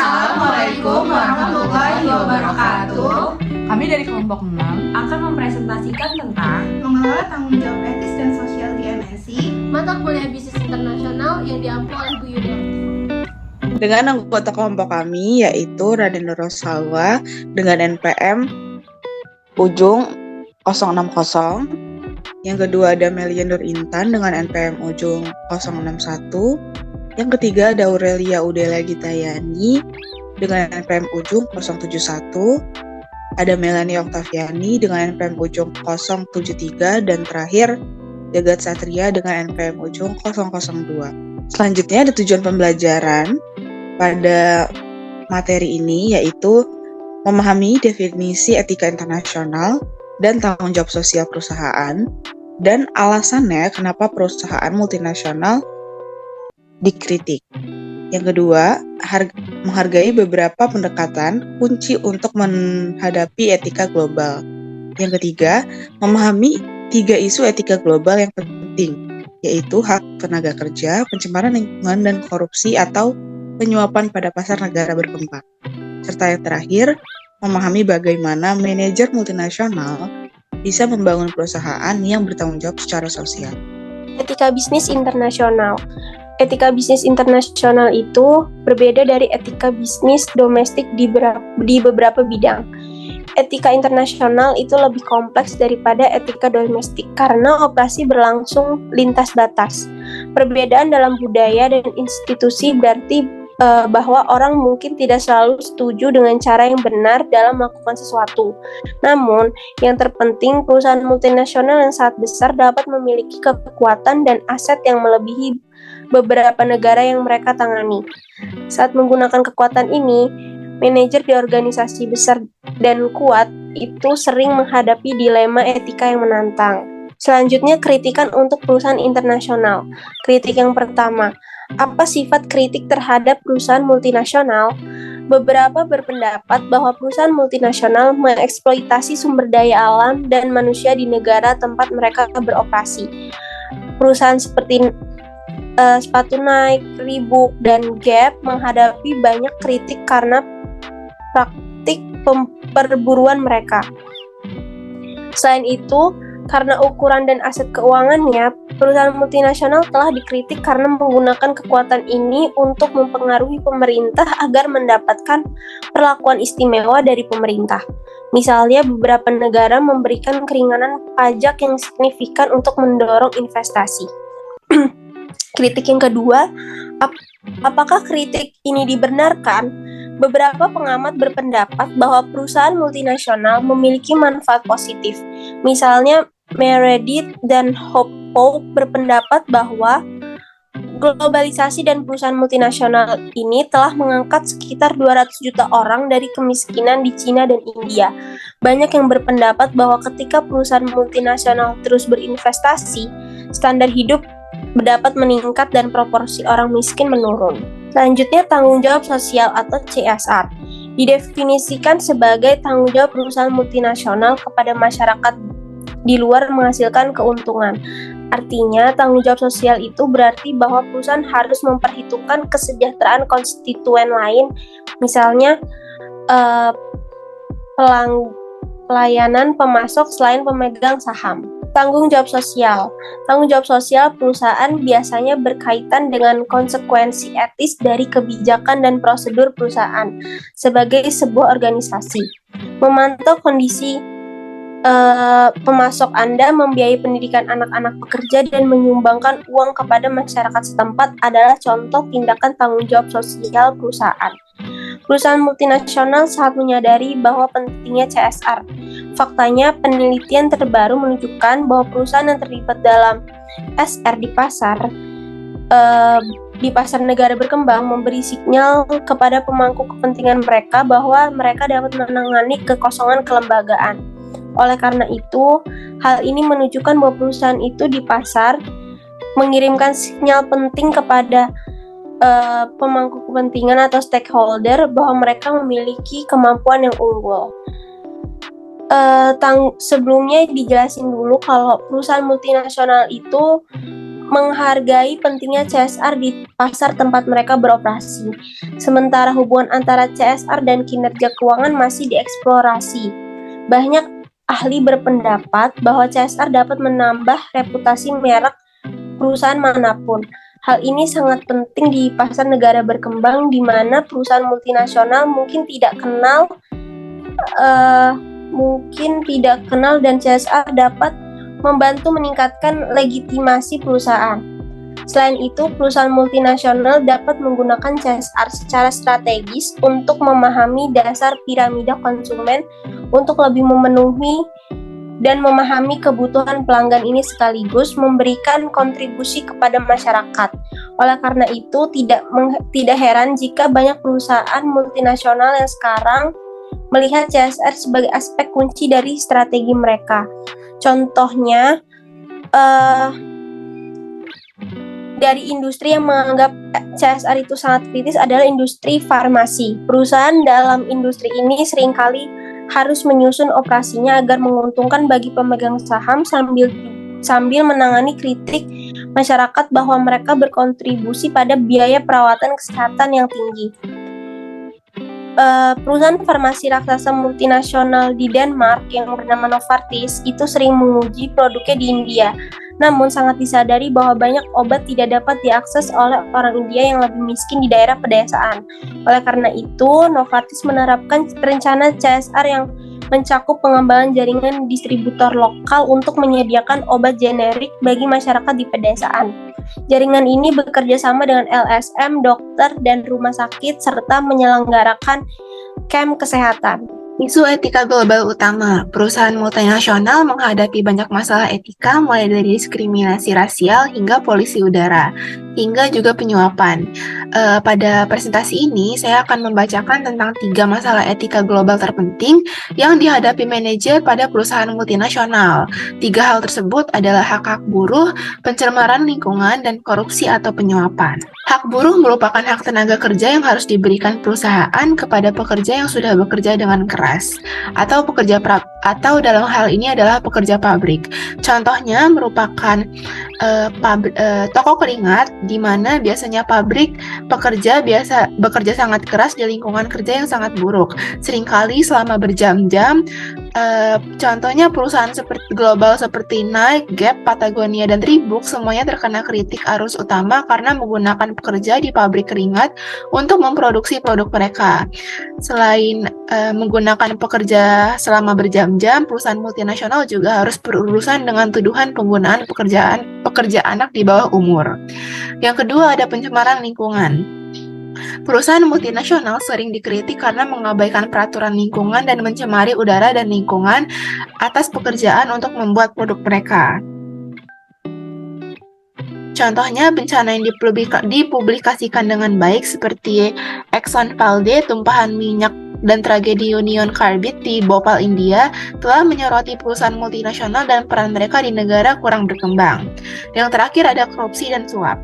Assalamualaikum warahmatullahi wabarakatuh. Kami dari kelompok 6 akan mempresentasikan tentang Mengelola tanggung jawab etis dan sosial di MNC, mata kuliah bisnis internasional yang diampu oleh Bu Yudarti. Dengan anggota kelompok kami yaitu Raden Rosalwa dengan NPM ujung 060. Yang kedua ada Melia Nur Intan dengan NPM ujung 061. Yang ketiga ada Aurelia Udela Gitayani dengan NPM ujung 071. Ada Melanie Oktaviani dengan NPM ujung 073. Dan terakhir Jagat Satria dengan NPM ujung 002. Selanjutnya ada tujuan pembelajaran pada materi ini yaitu memahami definisi etika internasional dan tanggung jawab sosial perusahaan dan alasannya kenapa perusahaan multinasional dikritik. Yang kedua, menghargai beberapa pendekatan kunci untuk menghadapi etika global. Yang ketiga, memahami 3 isu etika global yang penting, yaitu hak tenaga kerja, pencemaran lingkungan, dan korupsi atau penyuapan pada pasar negara berkembang. Serta yang terakhir, memahami bagaimana manajer multinasional bisa membangun perusahaan yang bertanggung jawab secara sosial. Etika bisnis internasional. Etika bisnis internasional itu berbeda dari etika bisnis domestik di beberapa bidang. Etika internasional itu lebih kompleks daripada etika domestik karena operasi berlangsung lintas batas. Perbedaan dalam budaya dan institusi berarti bahwa orang mungkin tidak selalu setuju dengan cara yang benar dalam melakukan sesuatu. Namun, yang terpenting, perusahaan multinasional yang sangat besar dapat memiliki kekuatan dan aset yang melebihi beberapa negara yang mereka tangani. Saat menggunakan kekuatan ini, manajer di organisasi besar dan kuat itu sering menghadapi dilema etika yang menantang. Selanjutnya, kritikan untuk perusahaan internasional. Kritik yang pertama, apa sifat kritik terhadap perusahaan multinasional? Beberapa berpendapat bahwa perusahaan multinasional mengeksploitasi sumber daya alam dan manusia di negara tempat mereka beroperasi. Perusahaan seperti sepatu Nike, Reebok, dan Gap menghadapi banyak kritik karena praktik perburuan mereka. Selain itu, karena ukuran dan aset keuangannya, perusahaan multinasional telah dikritik karena menggunakan kekuatan ini untuk mempengaruhi pemerintah agar mendapatkan perlakuan istimewa dari pemerintah. Misalnya, beberapa negara memberikan keringanan pajak yang signifikan untuk mendorong investasi. Kritik yang kedua, apakah kritik ini dibenarkan? Beberapa pengamat berpendapat bahwa perusahaan multinasional memiliki manfaat positif. Misalnya, Meredith dan Hope berpendapat bahwa globalisasi dan perusahaan multinasional ini telah mengangkat sekitar 200 juta orang dari kemiskinan di Cina dan India. Banyak yang berpendapat bahwa ketika perusahaan multinasional terus berinvestasi, standar hidup dapat meningkat dan proporsi orang miskin menurun. Selanjutnya, tanggung jawab sosial atau CSR didefinisikan sebagai tanggung jawab perusahaan multinasional kepada masyarakat di luar menghasilkan keuntungan. Artinya, tanggung jawab sosial itu berarti bahwa perusahaan harus memperhitungkan kesejahteraan konstituen lain, misalnya pelayanan pemasok selain pemegang saham. Tanggung jawab sosial. Tanggung jawab sosial perusahaan biasanya berkaitan dengan konsekuensi etis dari kebijakan dan prosedur perusahaan sebagai sebuah organisasi. Memantau kondisi pemasok Anda, membiayai pendidikan anak-anak pekerja, dan menyumbangkan uang kepada masyarakat setempat adalah contoh tindakan tanggung jawab sosial perusahaan. Perusahaan multinasional sangat menyadari bahwa pentingnya CSR. Faktanya, penelitian terbaru menunjukkan bahwa perusahaan yang terlibat dalam SR di pasar negara berkembang memberi sinyal kepada pemangku kepentingan mereka bahwa mereka dapat menangani kekosongan kelembagaan. Oleh karena itu, hal ini menunjukkan bahwa perusahaan itu di pasar mengirimkan sinyal penting kepada pemangku kepentingan atau stakeholder bahwa mereka memiliki kemampuan yang unggul. Sebelumnya dijelasin dulu kalau perusahaan multinasional itu menghargai pentingnya CSR di pasar tempat mereka beroperasi. Sementara hubungan antara CSR dan kinerja keuangan masih dieksplorasi. Banyak ahli berpendapat bahwa CSR dapat menambah reputasi merek perusahaan manapun. Hal ini sangat penting di pasar negara berkembang di mana perusahaan multinasional mungkin tidak kenal dan CSR dapat membantu meningkatkan legitimasi perusahaan. Selain itu, perusahaan multinasional dapat menggunakan CSR secara strategis untuk memahami dasar piramida konsumen untuk lebih memenuhi dan memahami kebutuhan pelanggan ini sekaligus memberikan kontribusi kepada masyarakat. Oleh karena itu, tidak heran jika banyak perusahaan multinasional yang sekarang melihat CSR sebagai aspek kunci dari strategi mereka. Contohnya, dari industri yang menganggap CSR itu sangat kritis adalah industri farmasi. Perusahaan dalam industri ini seringkali harus menyusun operasinya agar menguntungkan bagi pemegang saham sambil menangani kritik masyarakat bahwa mereka berkontribusi pada biaya perawatan kesehatan yang tinggi. Perusahaan farmasi raksasa multinasional di Denmark yang bernama Novartis itu sering menguji produknya di India. Namun sangat disadari bahwa banyak obat tidak dapat diakses oleh orang India yang lebih miskin di daerah pedesaan. Oleh karena itu, Novartis menerapkan rencana CSR yang mencakup pengembangan jaringan distributor lokal untuk menyediakan obat generik bagi masyarakat di pedesaan. Jaringan ini bekerja sama dengan LSM, dokter, dan rumah sakit, serta menyelenggarakan camp kesehatan. Isu etika global utama. Perusahaan multinasional menghadapi banyak masalah etika mulai dari diskriminasi rasial hingga polusi udara, hingga juga penyuapan. Pada presentasi ini, saya akan membacakan tentang 3 masalah etika global terpenting yang dihadapi manajer pada perusahaan multinasional. 3 hal tersebut adalah hak-hak buruh, pencemaran lingkungan, dan korupsi atau penyuapan. Hak buruh merupakan hak tenaga kerja yang harus diberikan perusahaan kepada pekerja yang sudah bekerja dengan keras, atau dalam hal ini adalah pekerja pabrik. Contohnya merupakan toko keringat, di mana biasanya pabrik pekerja bekerja sangat keras di lingkungan kerja yang sangat buruk. Seringkali selama berjam-jam, contohnya perusahaan global seperti Nike, Gap, Patagonia, dan Reebok semuanya terkena kritik arus utama karena menggunakan pekerja di pabrik keringat untuk memproduksi produk mereka. Selain menggunakan pekerja selama berjam-jam, perusahaan multinasional juga harus berurusan dengan tuduhan penggunaan pekerja anak di bawah umur. Yang kedua ada pencemaran lingkungan. Perusahaan multinasional sering dikritik karena mengabaikan peraturan lingkungan dan mencemari udara dan lingkungan atas pekerjaan untuk membuat produk mereka. Contohnya bencana yang dipublikasikan dengan baik seperti Exxon Valdez, tumpahan minyak dan tragedi Union Carbide di Bhopal, India telah menyoroti perusahaan multinasional dan peran mereka di negara kurang berkembang. Yang terakhir ada korupsi dan suap.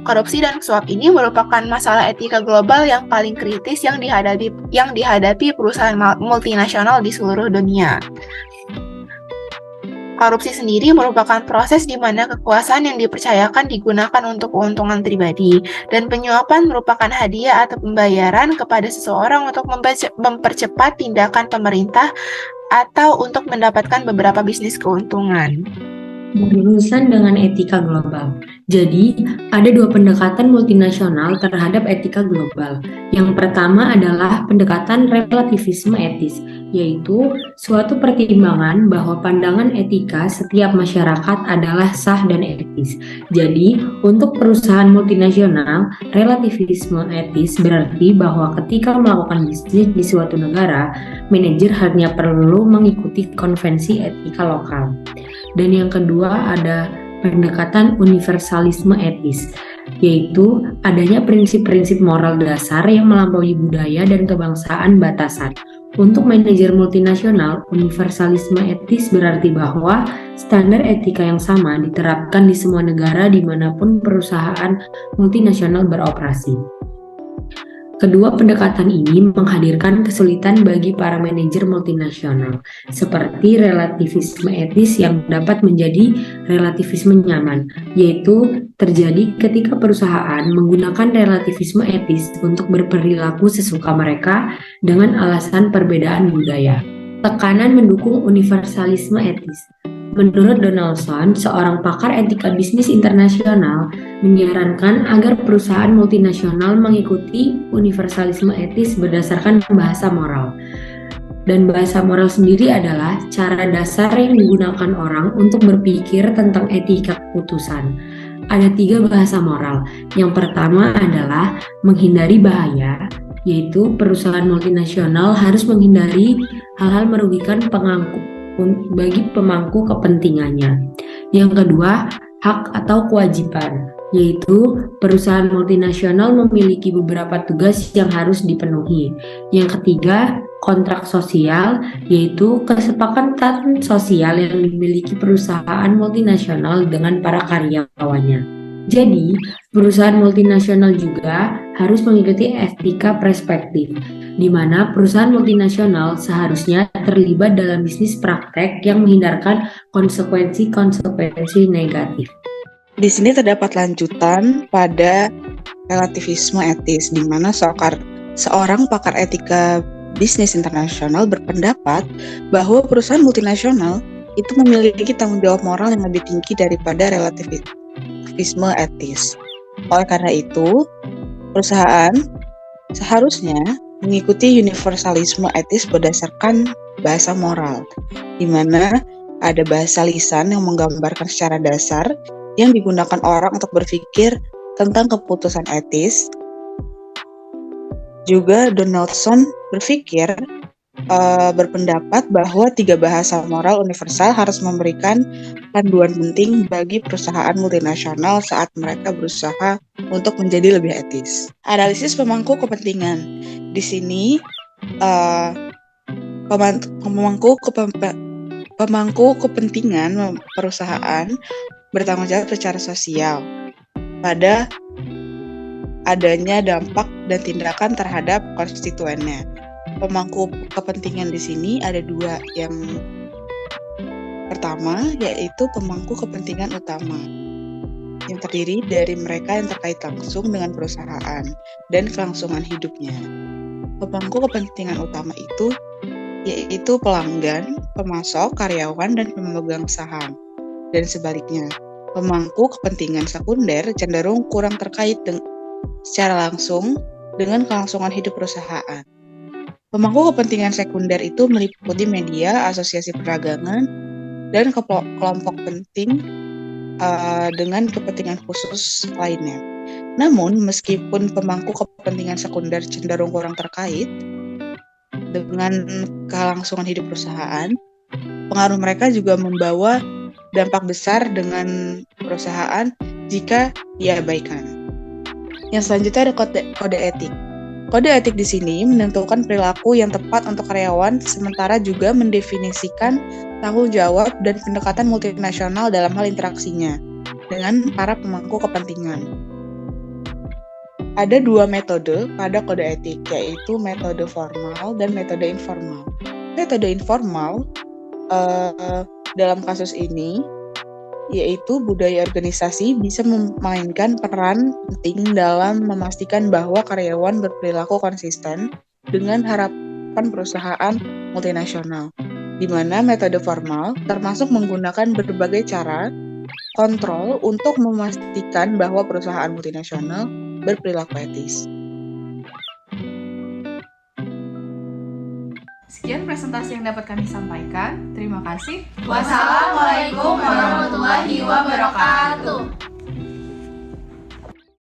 Korupsi dan suap ini merupakan masalah etika global yang paling kritis yang dihadapi perusahaan multinasional di seluruh dunia. Korupsi sendiri merupakan proses di mana kekuasaan yang dipercayakan digunakan untuk keuntungan pribadi, dan penyuapan merupakan hadiah atau pembayaran kepada seseorang untuk mempercepat tindakan pemerintah atau untuk mendapatkan beberapa bisnis keuntungan. Berurusan dengan etika global. Jadi, ada 2 pendekatan multinasional terhadap etika global. Yang pertama adalah pendekatan relativisme etis, yaitu suatu pertimbangan bahwa pandangan etika setiap masyarakat adalah sah dan etis. Jadi, untuk perusahaan multinasional, relativisme etis berarti bahwa ketika melakukan bisnis di suatu negara, manajer hanya perlu mengikuti konvensi etika lokal. Dan yang kedua ada pendekatan universalisme etis, yaitu adanya prinsip-prinsip moral dasar yang melampaui budaya dan kebangsaan batasan. Untuk manajer multinasional, universalisme etis berarti bahwa standar etika yang sama diterapkan di semua negara dimanapun perusahaan multinasional beroperasi. Kedua pendekatan ini menghadirkan kesulitan bagi para manajer multinasional, seperti relativisme etis yang dapat menjadi relativisme nyaman, yaitu terjadi ketika perusahaan menggunakan relativisme etis untuk berperilaku sesuka mereka dengan alasan perbedaan budaya. Tekanan mendukung universalisme etis. Menurut Donaldson, seorang pakar etika bisnis internasional menyarankan agar perusahaan multinasional mengikuti universalisme etis berdasarkan bahasa moral. Dan bahasa moral sendiri adalah cara dasar yang digunakan orang untuk berpikir tentang etika keputusan. Ada 3 bahasa moral. Yang pertama adalah menghindari bahaya, yaitu perusahaan multinasional harus menghindari hal-hal merugikan bagi pemangku kepentingannya. Yang kedua, hak atau kewajiban, yaitu perusahaan multinasional memiliki beberapa tugas yang harus dipenuhi. Yang ketiga, kontrak sosial, yaitu kesepakatan sosial yang dimiliki perusahaan multinasional dengan para karyawannya. Jadi, perusahaan multinasional juga harus mengikuti etika perspektif, di mana perusahaan multinasional seharusnya terlibat dalam bisnis praktek yang menghindarkan konsekuensi-konsekuensi negatif. Di sini terdapat lanjutan pada relativisme etis, di mana seorang pakar etika bisnis internasional berpendapat bahwa perusahaan multinasional itu memiliki tanggung jawab moral yang lebih tinggi daripada relativisme etis. Oleh karena itu, perusahaan seharusnya mengikuti universalisme etis berdasarkan bahasa moral, di mana ada bahasa lisan yang menggambarkan secara dasar yang digunakan orang untuk berpikir tentang keputusan etis. Juga Donaldson berpendapat bahwa 3 bahasa moral universal harus memberikan panduan penting bagi perusahaan multinasional saat mereka berusaha untuk menjadi lebih etis. Analisis pemangku kepentingan. Di sini pemangku kepentingan perusahaan bertanggung jawab secara sosial pada adanya dampak dan tindakan terhadap konstituennya. Pemangku kepentingan di sini ada 2. Yang pertama yaitu pemangku kepentingan utama, yang terdiri dari mereka yang terkait langsung dengan perusahaan dan kelangsungan hidupnya. Pemangku kepentingan utama itu yaitu pelanggan, pemasok, karyawan, dan pemegang saham. Dan sebaliknya, pemangku kepentingan sekunder cenderung kurang terkait secara langsung dengan kelangsungan hidup perusahaan. Pemangku kepentingan sekunder itu meliputi media, asosiasi perdagangan, dan kelompok penting dengan kepentingan khusus lainnya. Namun, meskipun pemangku kepentingan sekunder cenderung kurang terkait dengan kelangsungan hidup perusahaan, pengaruh mereka juga membawa dampak besar dengan perusahaan jika diabaikan. Yang selanjutnya ada kode etik. Kode etik di sini menentukan perilaku yang tepat untuk karyawan, sementara juga mendefinisikan tanggung jawab dan pendekatan multinasional dalam hal interaksinya dengan para pemangku kepentingan. Ada 2 metode pada kode etik, yaitu metode formal dan metode informal. Metode informal dalam kasus ini yaitu budaya organisasi bisa memainkan peran penting dalam memastikan bahwa karyawan berperilaku konsisten dengan harapan perusahaan multinasional, di mana metode formal termasuk menggunakan berbagai cara kontrol untuk memastikan bahwa perusahaan multinasional berperilaku etis. Sekian presentasi yang dapat kami sampaikan. Terima kasih. Wassalamualaikum warahmatullahi wabarakatuh.